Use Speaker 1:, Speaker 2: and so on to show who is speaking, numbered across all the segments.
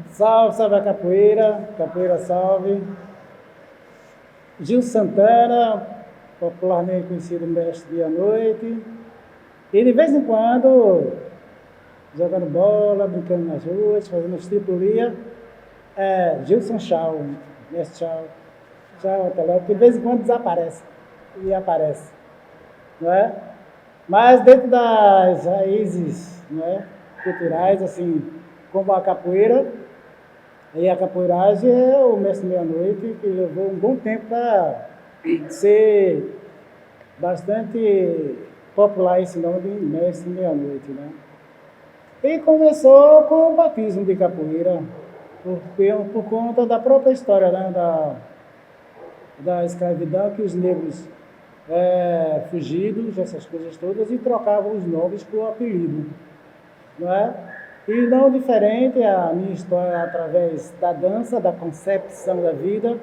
Speaker 1: Salve, salve a capoeira, capoeira salve. Gil Santana, popularmente conhecido mestre dia à noite. E de vez em quando, jogando bola, brincando nas ruas, fazendo estripulia, Gilson Chau, mestre Chau. Chau, até logo, que de vez em quando desaparece e aparece, não é? Mas dentro das raízes, não é, culturais, assim, como a capoeira, e a capoeiragem é o mestre meia-noite, que levou um bom tempo para ser bastante popular esse nome de mestre meia-noite, né? E começou com o batismo de capoeira, por conta da própria história, né, da escravidão, que os negros fugidos, essas coisas todas, e trocavam os nomes por apelido, não é? E não diferente, a minha história através da dança, da concepção da vida,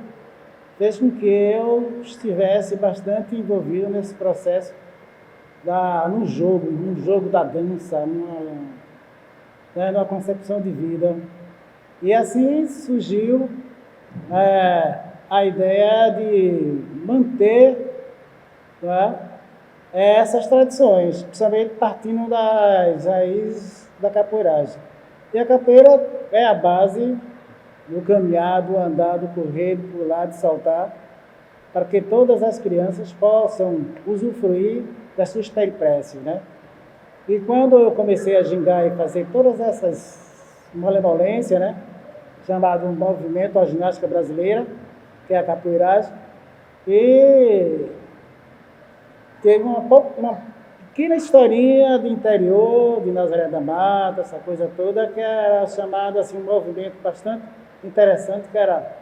Speaker 1: fez com que eu estivesse bastante envolvido nesse processo no jogo da dança, numa concepção de vida. E assim surgiu a ideia de manter, não é, essas tradições, principalmente partindo das raízes da capoeiragem. E a capoeira é a base do caminhar, do andar, do correr, do pular, de saltar, para que todas as crianças possam usufruir das suas peripécias, né? E quando eu comecei a gingar e fazer todas essas malemolências, né, chamado movimento à ginástica brasileira, que é a capoeiragem, e teve uma pequena historinha do interior, de Nazaré da Mata, essa coisa toda, que era chamada assim, um movimento bastante interessante, que era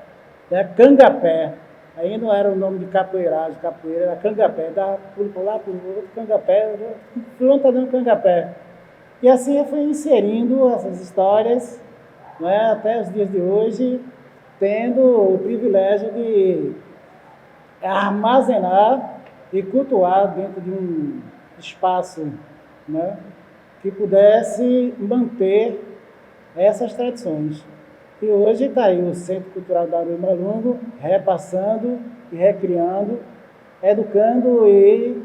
Speaker 1: Cangapé. Aí não era o nome de capoeiragem, capoeira, era Cangapé, dava por lá, por outro, Cangapé, fulano está dando Cangapé. E assim eu fui inserindo essas histórias, não é, até os dias de hoje, tendo o privilégio de armazenar e cultuar dentro de um espaço, né, que pudesse manter essas tradições. E hoje está aí o Centro Cultural da Arui Malungo, repassando e recriando, educando e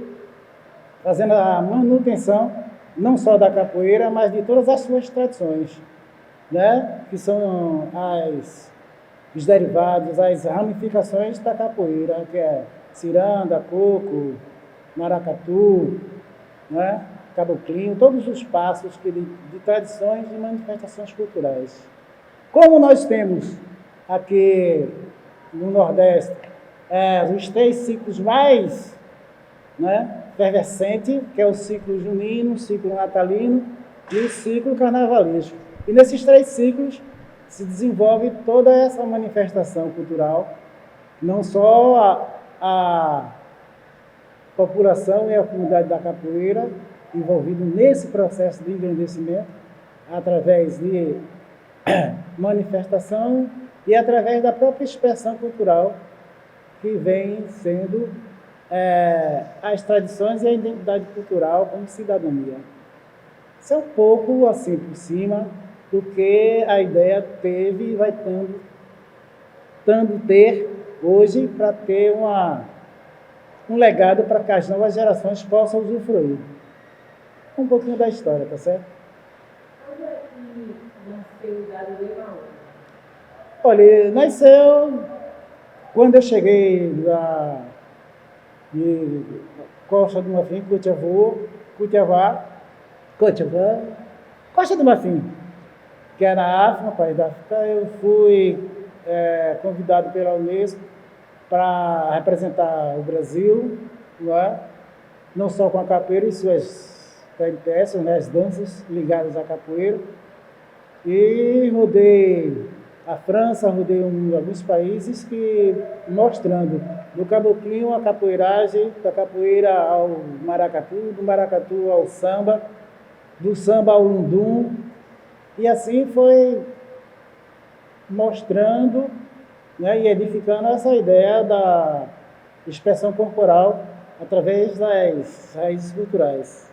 Speaker 1: fazendo a manutenção, não só da capoeira, mas de todas as suas tradições, né, que são os derivados, as ramificações da capoeira, que é ciranda, coco, maracatu, né, caboclinho, todos os passos de tradições e manifestações culturais. Como nós temos aqui no Nordeste os 3 ciclos mais, né, efervescentes, que é o ciclo junino, o ciclo natalino e o ciclo carnavalesco. E nesses 3 ciclos se desenvolve toda essa manifestação cultural, não só a população e a comunidade da capoeira envolvida nesse processo de engrandecimento, através de manifestação e através da própria expressão cultural que vem sendo as tradições e a identidade cultural como cidadania. Isso é um pouco assim por cima do que a ideia teve e vai tendo ter hoje para ter um legado para que as novas gerações possam usufruir. Um pouquinho da história, tá certo?
Speaker 2: Quando é que nasceu o Gado de Maú?
Speaker 1: Olha, nasceu quando eu cheguei lá de Costa do Marfim, Costa do Marfim, que é na África, país da África. Eu fui convidado pela Unesco para representar o Brasil, não só com a capoeira e suas peripécias, né, as danças ligadas à capoeira. E rodei a França, rodei alguns países mostrando do caboclinho a capoeiragem, da capoeira ao maracatu, do maracatu ao samba, do samba ao lundum. E assim foi mostrando, né, e edificando essa ideia da expressão corporal através das raízes culturais.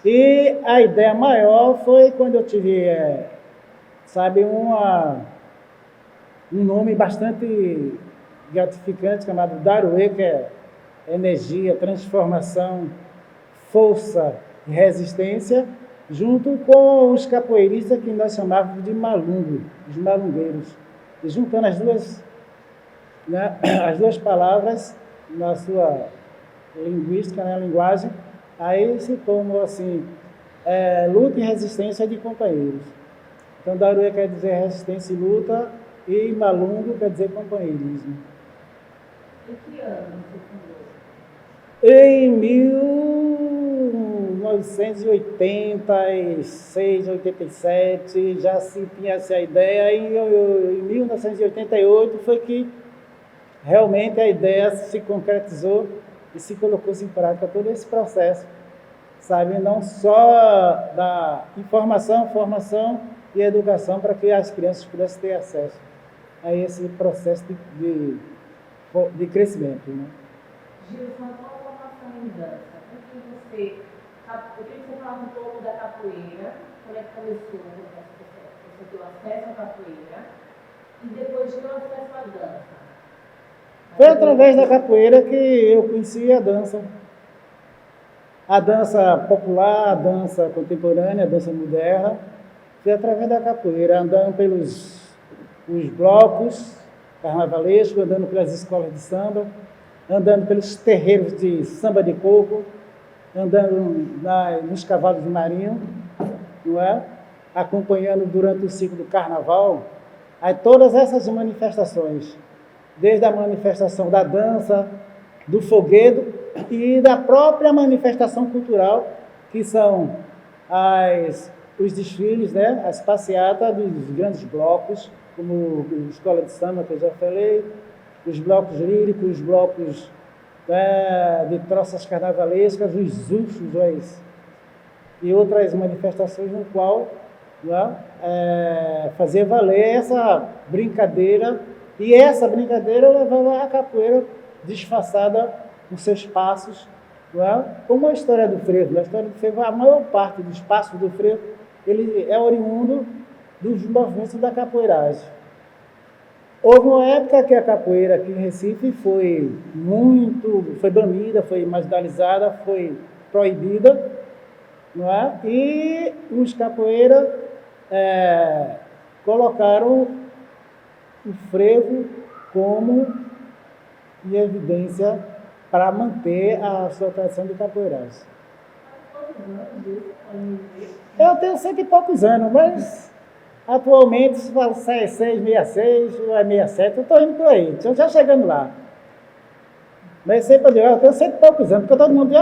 Speaker 1: E a ideia maior foi quando eu tive, sabe, um nome bastante gratificante chamado Daruê, que é energia, transformação, força e resistência, junto com os capoeiristas que nós chamávamos de malungo, os malungueiros. E juntando as duas, né, as duas palavras na sua linguística, na linguagem, aí se tornou assim, luta e resistência de companheiros. Então, Daruê quer dizer resistência e luta, e malungo quer dizer companheirismo.
Speaker 2: Em que ano você fundou?
Speaker 1: Em 1986, 87, já se tinha essa ideia, e em 1988 foi que realmente a ideia se concretizou e se colocou em prática todo esse processo, sabe? Não só da informação, formação e educação para que as crianças pudessem ter acesso a esse processo de crescimento, né?
Speaker 2: Gilson, qual a formação em dança? Eu queria que você falasse um pouco da capoeira, como é que começou você deu acesso à capoeira e depois deu acesso à dança.
Speaker 1: Foi através da capoeira que eu conheci a dança popular, a dança contemporânea, a dança moderna. Foi através da capoeira, andando pelos os blocos carnavalescos, andando pelas escolas de samba, andando pelos terreiros de samba de coco, andando nos cavalos de marinho, não é? Acompanhando durante o ciclo do carnaval, aí todas essas manifestações, desde a manifestação da dança, do foguedo e da própria manifestação cultural, que são os desfiles, né? As passeatas dos grandes blocos, como a escola de samba, que eu já falei, os blocos líricos, os blocos de troças carnavalescas, os ursos e outras manifestações no qual fazer valer essa brincadeira, e essa brincadeira levava a capoeira disfarçada com seus passos, como a história do frevo. A história do frevo, a maior parte dos passos do frevo, ele é oriundo dos movimentos da capoeiragem. Houve uma época que a capoeira aqui em Recife foi banida, foi marginalizada, foi proibida, não é? E os capoeiras colocaram o frevo como em evidência para manter a sua tradição de capoeiragem. Eu tenho 100 e poucos anos, mas atualmente se fala 66, ou 67, eu estou indo por aí, estou já chegando lá. Mas sempre eu digo, eu tenho 100 e poucos anos, porque todo mundo diz,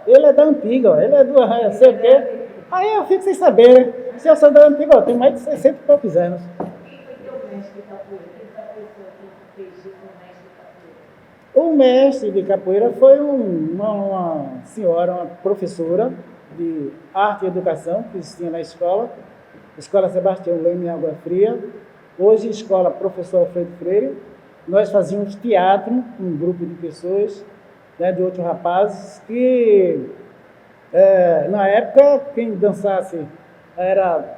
Speaker 1: ele é da antiga, ó, ele é do sei o quê. Aí eu fico sem saber, né? Se eu sou da antiga, eu tenho mais de 60 e poucos anos. O mestre de capoeira foi uma senhora, uma professora de arte e educação que existia na escola, Escola Sebastião Leme em Água Fria, hoje Escola Professor Alfredo Freire. Nós fazíamos teatro, um grupo de pessoas, né, de outros rapazes, que na época quem dançasse era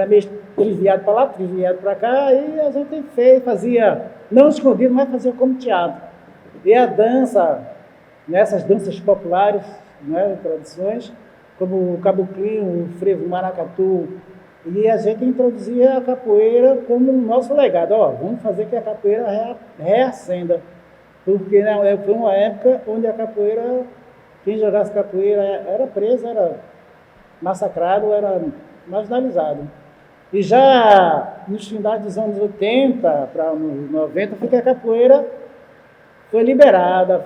Speaker 1: meio triviado para lá, triviado para cá, e a gente fazia, não escondido, mas fazia como teatro. E a dança, nessas danças populares, né, tradições, como o caboclinho, o frevo, o maracatu, e a gente introduzia a capoeira como um nosso legado. Vamos fazer que a capoeira reacenda, porque foi uma época onde a capoeira, quem jogasse capoeira era preso, era massacrado, era marginalizado. E já nos finais dos anos 80 para os 90, foi que a capoeira foi liberada,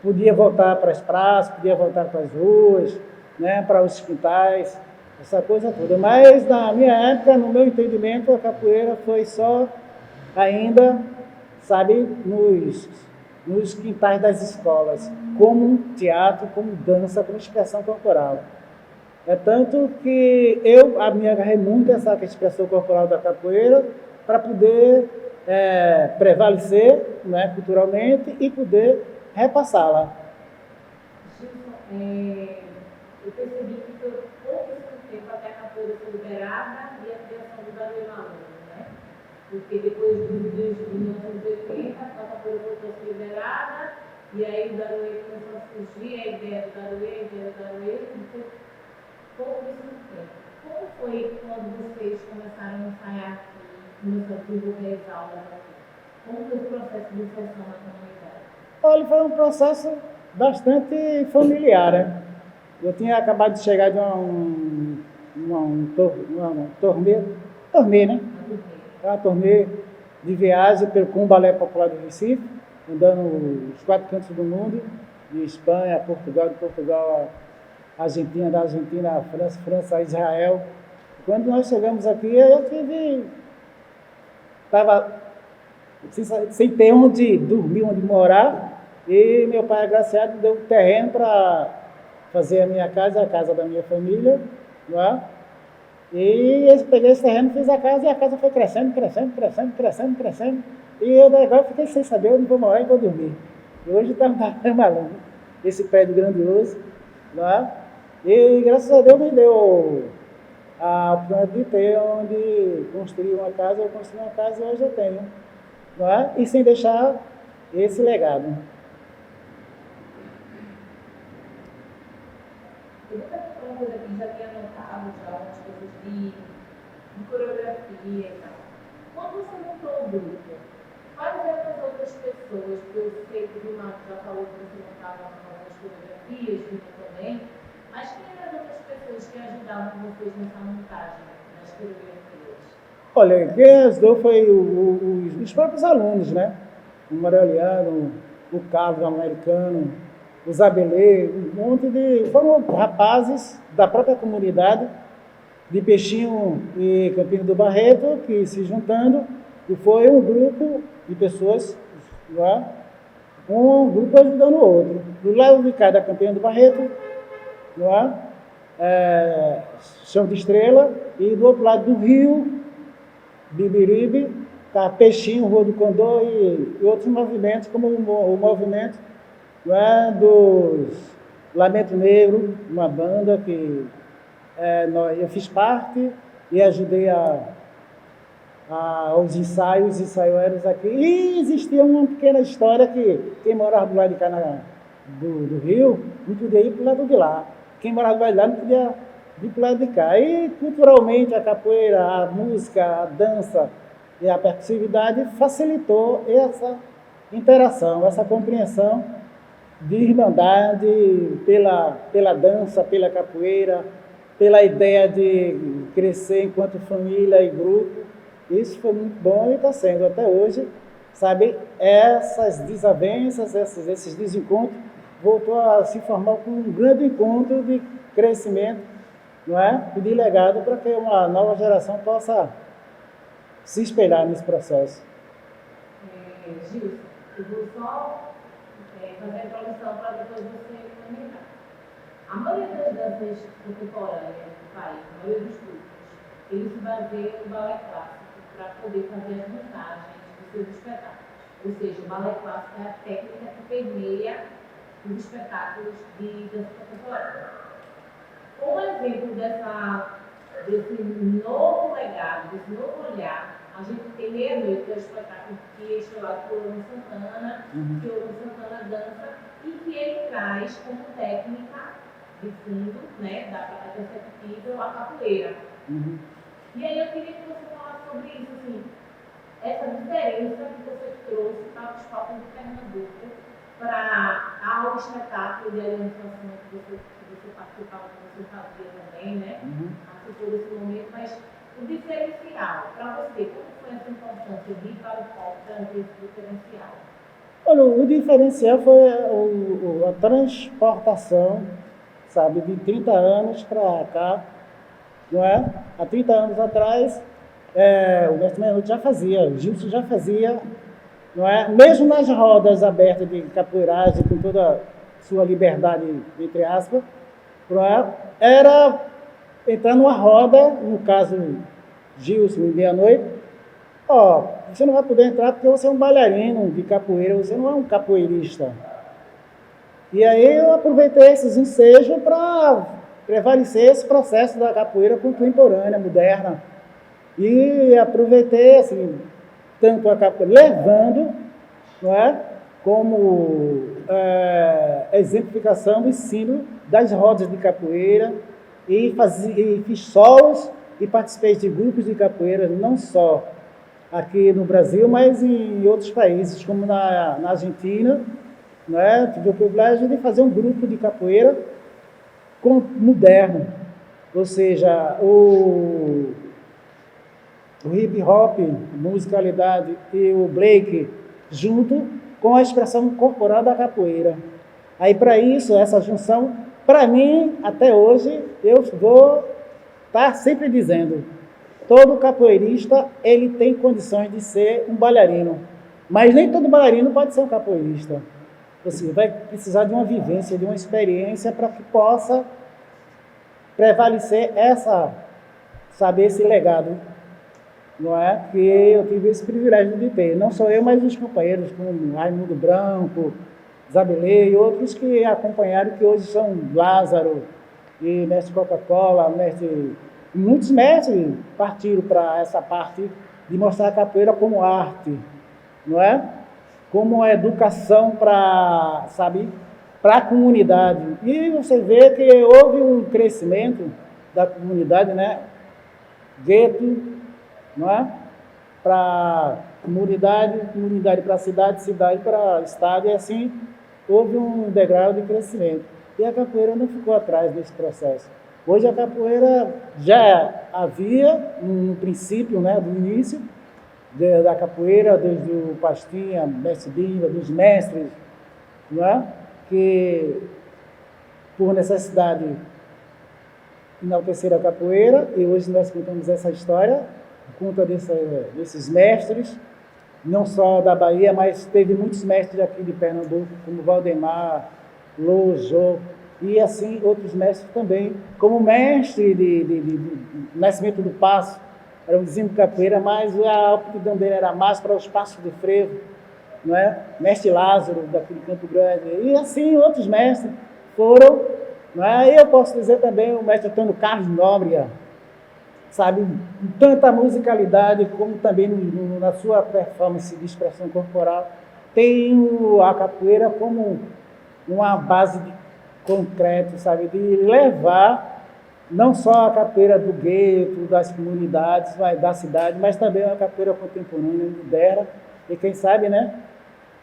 Speaker 1: podia voltar para as praças, podia voltar para as ruas, né, para os quintais, essa coisa toda. Mas na minha época, no meu entendimento, a capoeira foi só ainda, sabe, nos quintais das escolas, como um teatro, como dança, como expressão corporal. É tanto que eu me agarrei muito essa expressão corporal da capoeira para poder prevalecer, né, culturalmente, e poder repassá-la.
Speaker 2: Gilson, eu percebi que foi pouquíssimo tempo até a capoeira ser liberada e a criação do Daruê Maluco, né? Porque depois de 1980, a capoeira voltou a ser liberada, e aí o Daruê começou a surgir, a ideia do Daruê, e foi pouquíssimo tempo. Como foi quando vocês começaram a ensaiar aqui, começaram a desenvolver as aulas aqui? Como foi o processo de inserção na comunidade?
Speaker 1: Olha, foi um processo bastante familiar, né? Eu tinha acabado de chegar de turnê, né? Uma turnê de viagem com o Balé Popular do Recife, andando os 4 cantos do mundo, de Espanha a Portugal, de Portugal a Argentina, da Argentina a França, França a Israel. Quando nós chegamos aqui, eu estava sem ter onde dormir, onde morar, e meu pai agraciado deu terreno para fazer a minha casa, a casa da minha família, não é? E eu peguei esse terreno, fiz a casa, e a casa foi crescendo, e eu agora fiquei sem saber onde vou morar e vou dormir. E hoje está maluco, esse prédio grandioso, não é? E graças a Deus me deu a oportunidade de ter onde construir uma casa, eu construí uma casa e hoje eu tenho, não é? E sem deixar esse legado.
Speaker 2: Eu uma coisa que já tinha notado, já algumas coisas de coreografia e tal. Quando você montou o grupo, quais eram as outras pessoas, que eu sei que o Renato já falou que você montava algumas coreografias, Vitor também, mas quem eram as outras pessoas que ajudavam vocês nessa montagem das coreografias?
Speaker 1: Olha, quem ajudou foi os próprios alunos, né? O Mareliano, o Carlos americano, o Zabelê, um monte de... Foram rapazes da própria comunidade de Peixinho e Campina do Barreto que se juntando, e foi um grupo de pessoas, lá, um grupo ajudando o outro. Do lado de cá da Campina do Barreto, lá, Chão de Estrela, e do outro lado do rio, Bibiribe, tá, Peixinho, Rua do Condor e outros movimentos, como o movimento, dos Lamento Negro, uma banda que eu fiz parte e ajudei aos ensaios ensaieiros aqui. E existia uma pequena história que quem morava do lado de cá do Rio não podia ir para o lado de lá. Quem morava do lado de lá não podia ir para o lado de cá. E culturalmente a capoeira, a música, a dança e a percussividade facilitou essa interação, essa compreensão de irmandade pela dança, pela capoeira, pela ideia de crescer enquanto família e grupo. Isso foi muito bom e está sendo até hoje, sabe? Essas desavenças, esses desencontros, voltou a se formar com um grande encontro de crescimento, não é? E de legado para que uma nova geração possa se espelhar nesse processo.
Speaker 2: Gilson, eu vou só fazer a introdução para depois você comentar. A maioria das danças contemporâneas do país, a maioria dos grupos, eles se baseiam no balé clássico para poder fazer as montagens dos seus espetáculos. Ou seja, o balé clássico é a técnica que permeia os espetáculos de dança contemporânea. Como exemplo desse novo legado, desse novo olhar, a gente tem Meia-Noite, que é o espetáculo que é estrelado por Orlando Santana, que o Orlando Santana dança, e que ele traz como técnica de fundo, né, da prática perceptível, a capoeira. E aí eu queria que você falasse sobre isso, assim, essa diferença que você trouxe para os palcos de Pernambuco, para o espetáculo de alimentação que você participava, que você fazia também, né? Participou desse momento, mas o diferencial, para você, como foi essa importância de ir para o palco trazer esse diferencial?
Speaker 1: Olha, o diferencial foi a transportação, sabe, de 30 anos para cá, não é? Há 30 anos atrás, o Mestre Meia-Noite já fazia, o Gilson já fazia, não é? Mesmo nas rodas abertas de capoeiragem, com toda a sua liberdade, entre aspas, não é? Era entrar numa roda, no caso Gilson e Meia-Noite, você não vai poder entrar porque você é um bailarino de capoeira, você não é um capoeirista. E aí eu aproveitei esses ensejos para prevalecer esse processo da capoeira contemporânea, moderna. E aproveitei, assim, tanto a capoeira, levando, não é, como exemplificação do ensino das rodas de capoeira, e fiz solos e participei de grupos de capoeira, não só aqui no Brasil, mas em outros países, como na Argentina, né? Tive o privilégio de fazer um grupo de capoeira moderno, ou seja, o hip hop, musicalidade e o break junto com a expressão corporal da capoeira. Aí para isso, essa junção, para mim, até hoje, eu vou estar sempre dizendo, todo capoeirista, ele tem condições de ser um bailarino, mas nem todo bailarino pode ser um capoeirista. Você vai precisar de uma vivência, de uma experiência para que possa prevalecer esse legado, não é? Que eu tive esse privilégio de ter. Não só eu, mas os companheiros como Raimundo Branco, Zabelê e outros que acompanharam, que hoje são Lázaro e Mestre Coca-Cola, muitos mestres partiram para essa parte de mostrar a capoeira como arte, não é? Como a educação para a comunidade. E você vê que houve um crescimento da comunidade, né? Gueto, não é? Para comunidade para a cidade, cidade para estado, e assim houve um degrau de crescimento. E a capoeira não ficou atrás desse processo. Hoje a capoeira já havia um princípio, né, do início da capoeira, desde o Pastinha, Mestre Bimba, dos mestres, não é? Que por necessidade enalteceram a capoeira, e hoje nós contamos essa história, conta desses mestres, não só da Bahia, mas teve muitos mestres aqui de Pernambuco, como Valdemar, Lojo, e assim outros mestres também, como mestre de Nascimento do Passo, era um vizinho de capoeira, mas a aptidão dele era mais para os passos de frevo, não é? Mestre Lázaro, daqui de Campo Grande, e assim outros mestres foram, não é? E eu posso dizer também o mestre Antônio Carlos Nóbrega, sabe, tanta musicalidade como também na sua performance de expressão corporal, tem a capoeira como uma base de concreto, sabe, de levar não só a capoeira do gueto, das comunidades, da cidade, mas também a capoeira contemporânea, moderna, e quem sabe, né,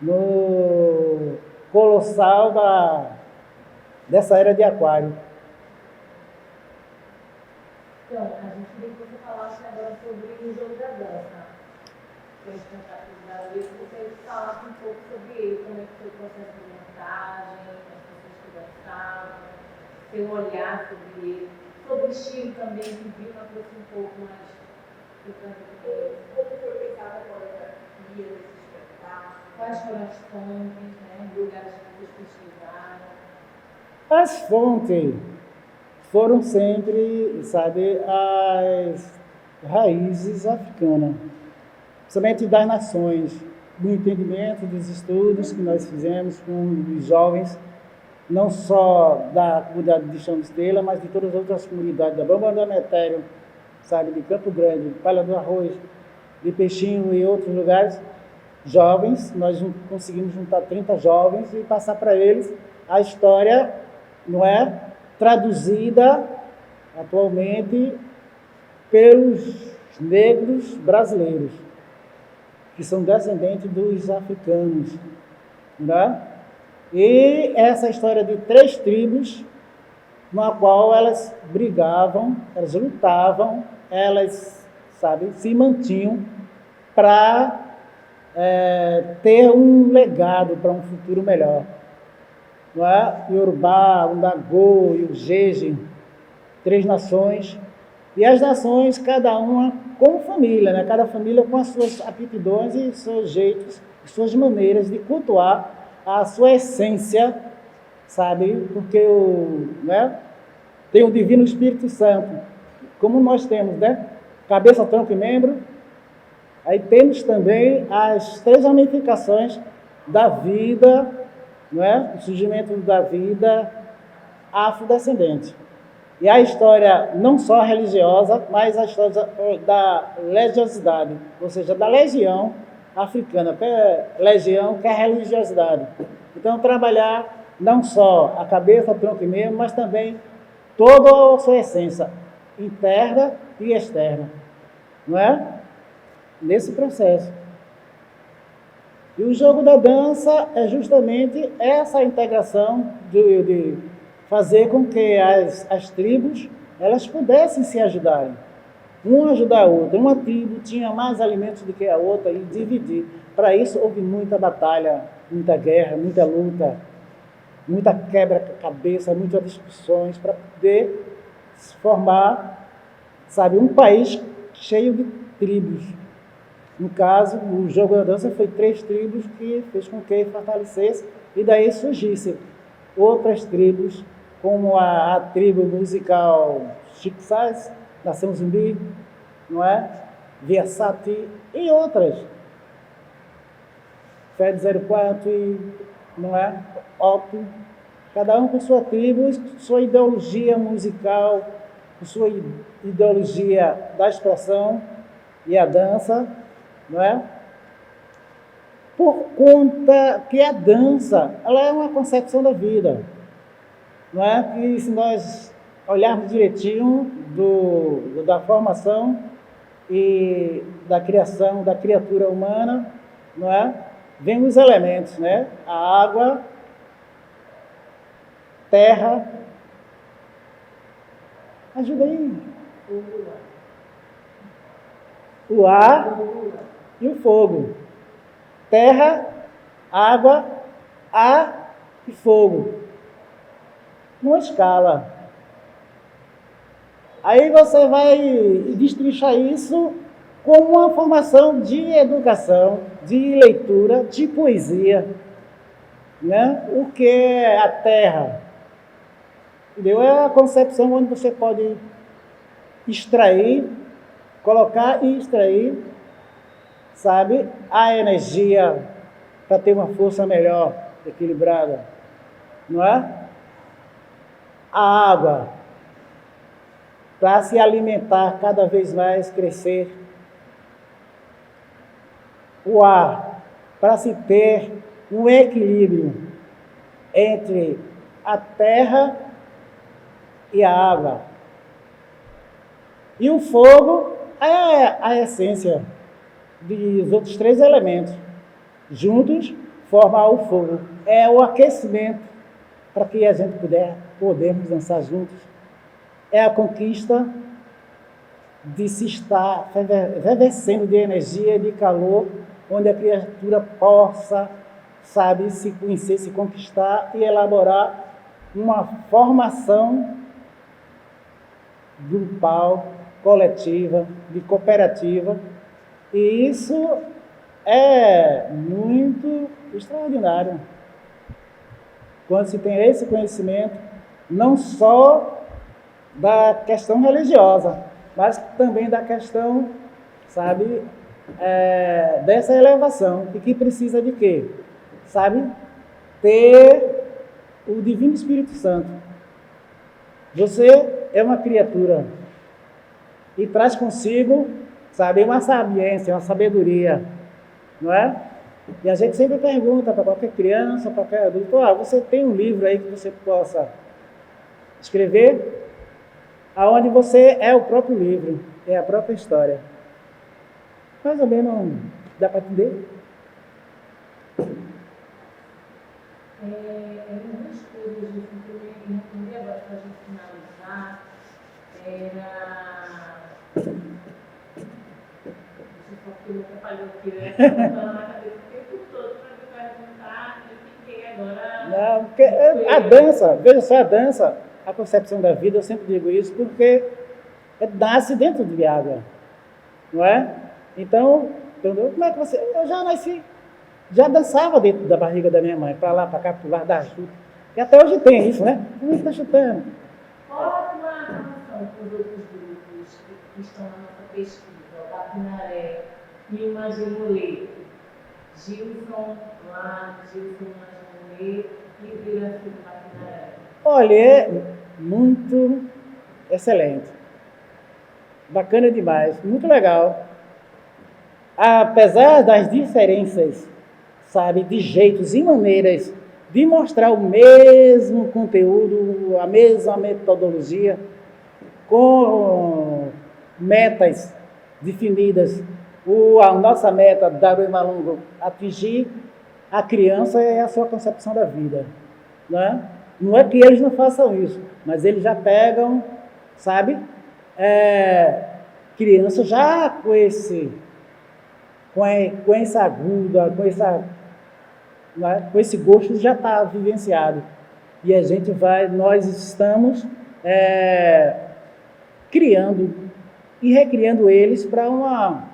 Speaker 1: no colossal dessa era de Aquário.
Speaker 2: Então, a gente queria que você falasse agora sobre o jogo da dança. Para a gente tentar cuidar dele, que você falasse um pouco sobre ele, como é que foi o processo de montagem, as pessoas que dançavam, seu olhar sobre ele, sobre o estilo também, que viu uma coisa um pouco mais como foi pensada a coreografia desse espetáculo, quais foram as fontes, né, lugares que vocês pesquisaram.
Speaker 1: As fontes foram sempre, sabe, as raízes africanas, somente das nações, do entendimento dos estudos que nós fizemos com os jovens, não só da comunidade de Chão de Estrela, mas de todas as outras comunidades, da Bamba do Metério, sabe, de Campo Grande, de Palha do Arroz, de Peixinho e outros lugares, jovens, nós conseguimos juntar 30 jovens e passar para eles a história, não é, traduzida atualmente pelos negros brasileiros, que são descendentes dos africanos, né? E essa história de 3 tribos, na qual elas brigavam, elas lutavam, elas, sabe, se mantinham para ter um legado para um futuro melhor. Não é? O Yorubá, o Ndagô e o Jeje, 3 nações, e as nações, cada uma como família, né? Cada família com as suas aptidões e seus jeitos, suas maneiras de cultuar a sua essência, sabe? Porque né? Tem o Divino Espírito Santo, como nós temos, né? Cabeça, tronco e membro. Aí temos também as 3 ramificações da vida, não é? O surgimento da vida afrodescendente. E a história não só religiosa, mas a história da religiosidade, ou seja, da legião africana, que é legião, que é religiosidade. Então, trabalhar não só a cabeça, tronco e meio, mas também toda a sua essência, interna e externa, não é? Nesse processo. E o jogo da dança é justamente essa integração de fazer com que as tribos elas pudessem se ajudarem. Uma ajudar a outra. Uma tribo tinha mais alimentos do que a outra e dividir. Para isso houve muita batalha, muita guerra, muita luta, muita quebra-cabeça, muitas discussões para poder formar, sabe, um país cheio de tribos. No caso, o jogo da dança foi 3 tribos que fez com que fortalecesse e daí surgissem outras tribos, como a tribo musical Chickasaw, Nação Zumbi, não é? Viasati e outras. Fed 04, não é? Op, cada um com sua tribo, sua ideologia musical, sua ideologia da expressão e a dança, não é? Por conta que a dança, ela é uma concepção da vida, não é? Que se nós olharmos direitinho da formação e da criação da criatura humana, não é? Vem os elementos, né? A água, terra, ajuda aí. O ar e o fogo. Terra, água, ar e fogo. Numa escala. Aí você vai destrinchar isso como uma formação de educação, de leitura, de poesia. Né? O que é a terra? Entendeu? É a concepção onde você pode extrair, colocar e extrair, sabe, a energia para ter uma força melhor, equilibrada, não é? A água, para se alimentar cada vez mais, crescer. O ar, para se ter um equilíbrio entre a terra e a água. E o fogo é a essência dos outros 3 elementos. Juntos, formar o fogo. É o aquecimento para que a gente podermos dançar juntos. É a conquista de se estar revescendo de energia, de calor, onde a criatura possa, sabe, se conhecer, se conquistar e elaborar uma formação grupal, coletiva, de cooperativa. E isso é muito extraordinário. Quando se tem esse conhecimento, não só da questão religiosa, mas também da questão, sabe, dessa elevação. E que precisa de quê? Sabe? Ter o Divino Espírito Santo. Você é uma criatura e traz consigo, sabe, uma sabiência, uma sabedoria, não é? E a gente sempre pergunta para qualquer criança, para qualquer adulto, você tem um livro aí que você possa escrever, aonde você é o próprio livro, é a própria história. Mais ou menos, dá para entender?
Speaker 2: Algumas coisas que eu entendi agora para a gente finalizar era. Porque eu atrapalhou aqui, né? Estava na cabeça o tempo todo para me perguntar, eu fiquei agora.
Speaker 1: Não, porque a dança, veja só, a dança, a concepção da vida, eu sempre digo isso, porque nasce dentro de água, não é? Então, como é que você. Eu já nasci. Já dançava dentro da barriga da minha mãe, para lá, para cá, para o lado da chuta. E até hoje tem isso, né? Como é que está chutando?
Speaker 2: Qual uma relação com os outros grupos que estão na nossa pesquisa? O Bapinaré e o Magimulê. Gilson lá, Gilson Magimulê, E vira assim, maquinária.
Speaker 1: Olha, é muito excelente. Bacana demais, muito legal. Apesar das diferenças, sabe, de jeitos e maneiras de mostrar o mesmo conteúdo, a mesma metodologia, com metas definidas. A nossa meta, Darwin Malungo, atingir a criança é a sua concepção da vida. Né? Não é que eles não façam isso, mas eles já pegam, sabe, criança já com essa aguda, com esse gosto já está vivenciado. E a gente nós estamos criando e recriando eles para uma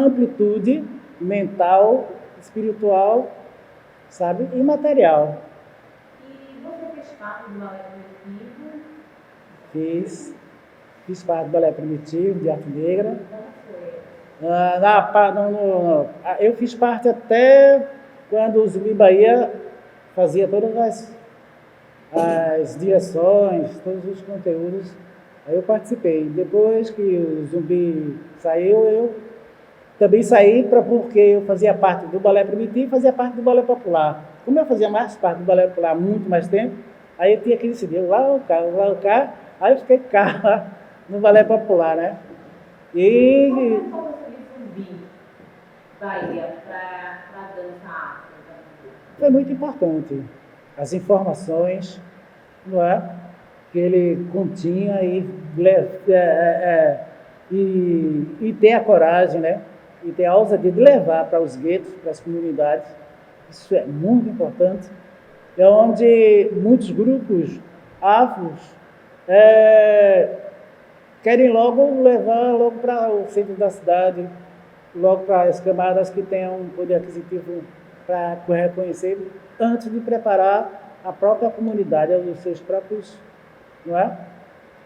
Speaker 1: amplitude mental, espiritual, sabe, e material.
Speaker 2: E você fez parte do balé primitivo?
Speaker 1: Fiz parte do balé primitivo, de arte negra.
Speaker 2: Como foi?
Speaker 1: Eu fiz parte até quando o Zumbi Bahia fazia todas as direções, todos os conteúdos. Aí eu participei. Depois que o Zumbi saiu, eu também saí porque eu fazia parte do balé primitivo e fazia parte do balé popular. Como eu fazia mais parte do balé popular há muito mais tempo, aí eu tinha que decidir lá ou cá. Aí eu fiquei cá no balé popular, né? E
Speaker 2: como foi esse Zumbi Bahia para a dança afro?
Speaker 1: foi muito importante. As informações, não é? Que ele continha e ter a coragem, né? E ter a ousadia de levar para os guetos, para as comunidades. Isso é muito importante. É onde muitos grupos afros querem logo levar logo para o centro da cidade, logo para as camadas que tenham um poder aquisitivo para reconhecer, antes de preparar a própria comunidade, os seus próprios, não é?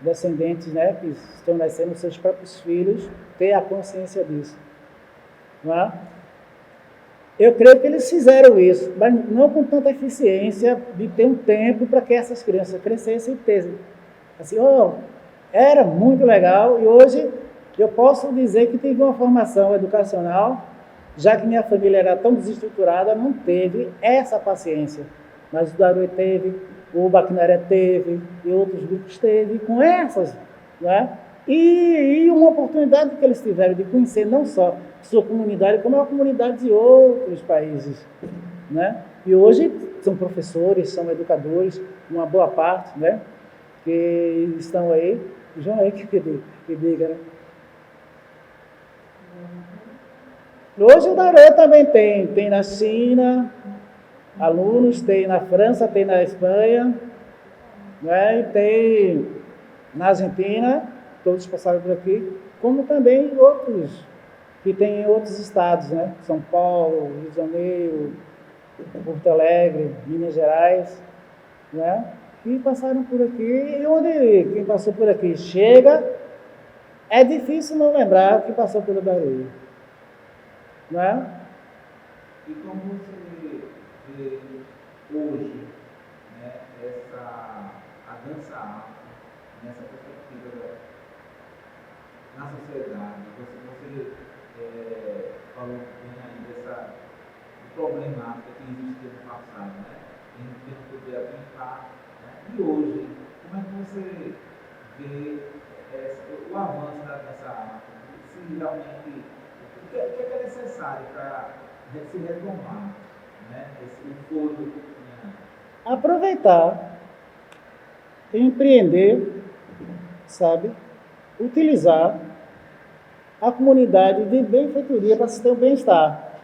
Speaker 1: Descendentes, né, que estão nascendo, os seus próprios filhos, ter a consciência disso. Não é? Eu creio que eles fizeram isso, mas não com tanta eficiência de ter um tempo para que essas crianças crescessem e tivessem. Assim, era muito legal e hoje eu posso dizer que tive uma formação educacional, já que minha família era tão desestruturada, não teve essa paciência. Mas o Darui teve, o Baquinaré teve, e outros grupos teve, com essas, né? E uma oportunidade que eles tiveram de conhecer não só sua comunidade, como a comunidade de outros países, né? E hoje são professores, são educadores, uma boa parte, né? Que estão aí, João aí que diga, né? Hoje o Daré também tem na China, alunos, tem na França, tem na Espanha, né? E tem na Argentina, todos passaram por aqui, como também outros, que tem em outros estados, né? São Paulo, Rio de Janeiro, Porto Alegre, Minas Gerais, né? Que passaram por aqui, e onde quem passou por aqui chega, é difícil não lembrar que passou pelo Daré. Né?
Speaker 3: E como você vê hoje, né, a dança afro, nessa perspectiva na sociedade? Você falou bem aí dessa problemática que existia no passado, né? Em que não podia brincar. Né? E hoje, como é que você vê o avanço da dança afro? Se realmente o que é necessário para se retomar, né, esse fôlego?
Speaker 1: Aproveitar, empreender, sabe? Utilizar a comunidade de benfeitoria para se ter o bem-estar.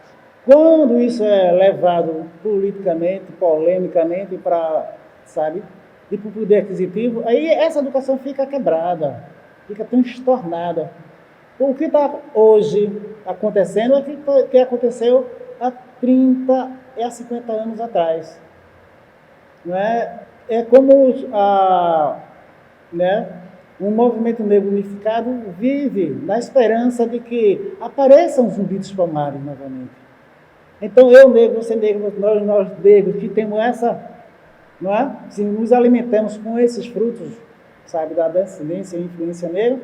Speaker 1: Quando isso é levado politicamente, polemicamente para, sabe, e para o poder aquisitivo, aí essa educação fica quebrada, fica transtornada. O que está hoje acontecendo é o que aconteceu há 30 e há 50 anos atrás. Não é? É como um movimento negro unificado vive na esperança de que apareçam os zumbis dos palmares novamente. Então, eu negro, você negro, nós negros que temos essa, não é? Se nos alimentamos com esses frutos, sabe, da descendência e influência negra,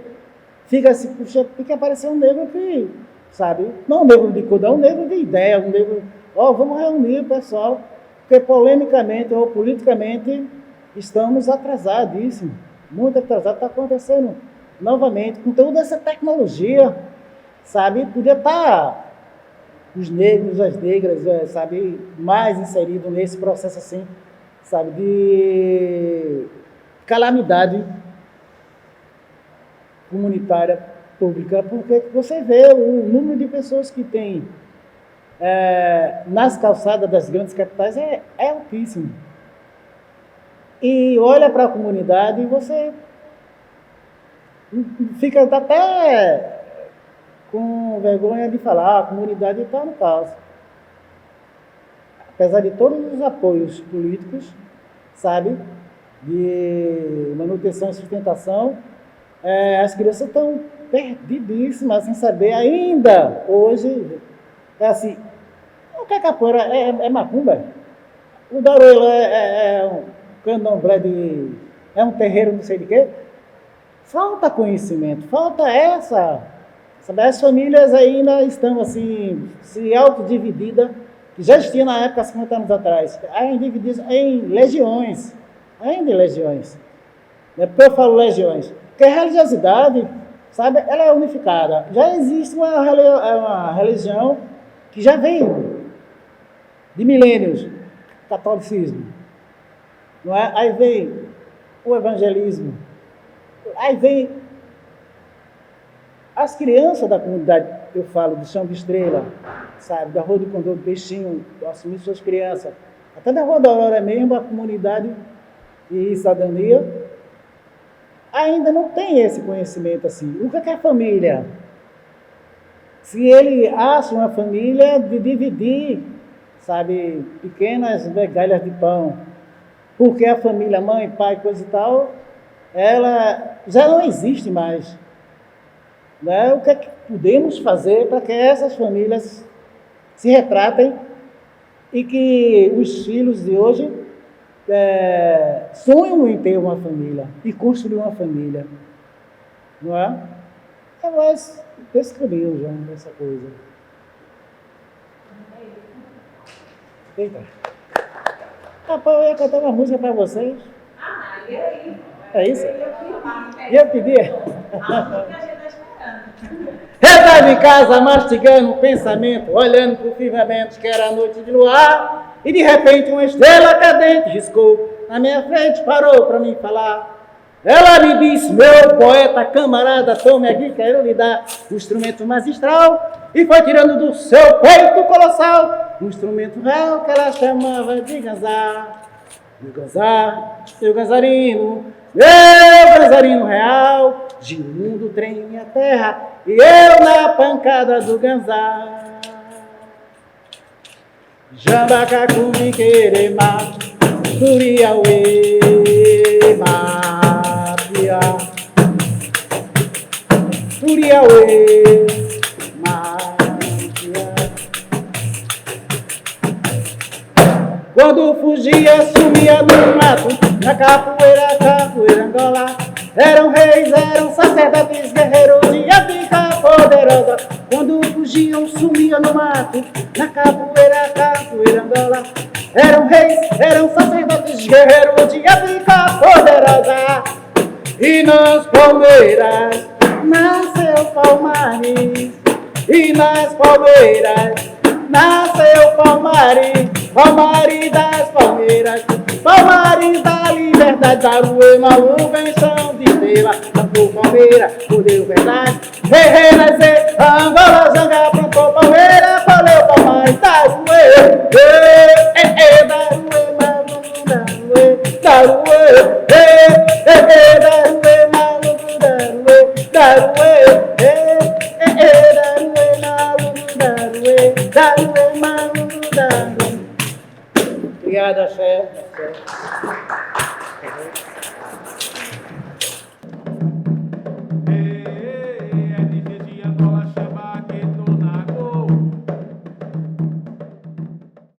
Speaker 1: fica parecendo um negro que, sabe, não um negro de cor, não um negro de ideia, um negro, vamos reunir o pessoal, porque polemicamente ou politicamente estamos atrasadíssimos, muito atrasados, está acontecendo novamente, com toda essa tecnologia, sabe, podia estar os negros, as negras, sabe, mais inseridos nesse processo assim, sabe, de calamidade comunitária pública, porque você vê o número de pessoas que tem nas calçadas das grandes capitais é altíssimo. E olha para a comunidade e você fica até com vergonha de falar, a comunidade está no caos. Apesar de todos os apoios políticos, sabe, de manutenção e sustentação, as crianças estão perdidíssimas, sem saber ainda, hoje, assim, o que é capoeira? É macumba? O Daruelo é um candomblé é um terreiro não sei de quê? Falta conhecimento, falta essa... Sabe, as famílias ainda estão assim, se autodivididas, que já existia na época, 50 anos atrás, ainda divididas em legiões, ainda em legiões. Por que eu falo legiões? Porque a religiosidade, sabe, ela é unificada. Já existe uma religião que já vem de milênios, catolicismo, não é? Aí vem o evangelismo, aí vem as crianças da comunidade, eu falo do Chão de Estrela, sabe, da Rua do Condor do Peixinho, assumir suas crianças, até da Rua da Aurora mesmo, a comunidade e cidadania, ainda não tem esse conhecimento assim. O que é família? Se ele acha uma família de dividir, sabe, pequenas migalhas de pão, porque a família, mãe, pai, coisa e tal, ela já não existe mais. Né? O que é que podemos fazer para que essas famílias se retratem e que os filhos de hoje sonham em ter uma família e construir uma família, não é? É mais desse caminho já, dessa coisa. Eita. Rapaz, eu ia cantar uma música para vocês.
Speaker 2: E aí?
Speaker 1: É isso? E eu pedi? Eu estava em casa mastigando um pensamento, olhando para o firmamento que era noite de luar, e de repente uma estrela cadente riscou na minha frente, parou para mim falar. Ela me disse, meu poeta camarada, tome aqui, quero lhe dar o instrumento magistral, e foi tirando do seu peito colossal um instrumento real que ela chamava de ganzar. Meu ganzar, meu ganzarino, meu ganzarino real, Gimundo treme a terra e eu na pancada do ganzar. Jambacacu me querema, Turiauê, Mapia, Turiauê, Mapia. Quando fugia, sumia no mato, na capoeira Angola. Eram reis, eram sacerdotes, guerreiros e a pica poderosa. Quando fugiam, sumiam no mato, na capoeira Angola. Eram reis, eram sacerdotes, guerreiros e a pica poderosa. E nas palmeiras nasceu Palmares, e nas palmeiras nasceu Palmares, Palmares das palmeiras, Palmares da liberdade, Daruê, Malu, benção de estrela, cantou Palmeira, mudeu verdade, rei, nascer, Angola, Zanga, plantou Palmeira, valeu Palmares, Daruê, Daruê, Malu, Daruê, Daruê, Daruê, Malu, Daruê, Daruê, Daruê, Malu, Daruê. Obrigado, Axé.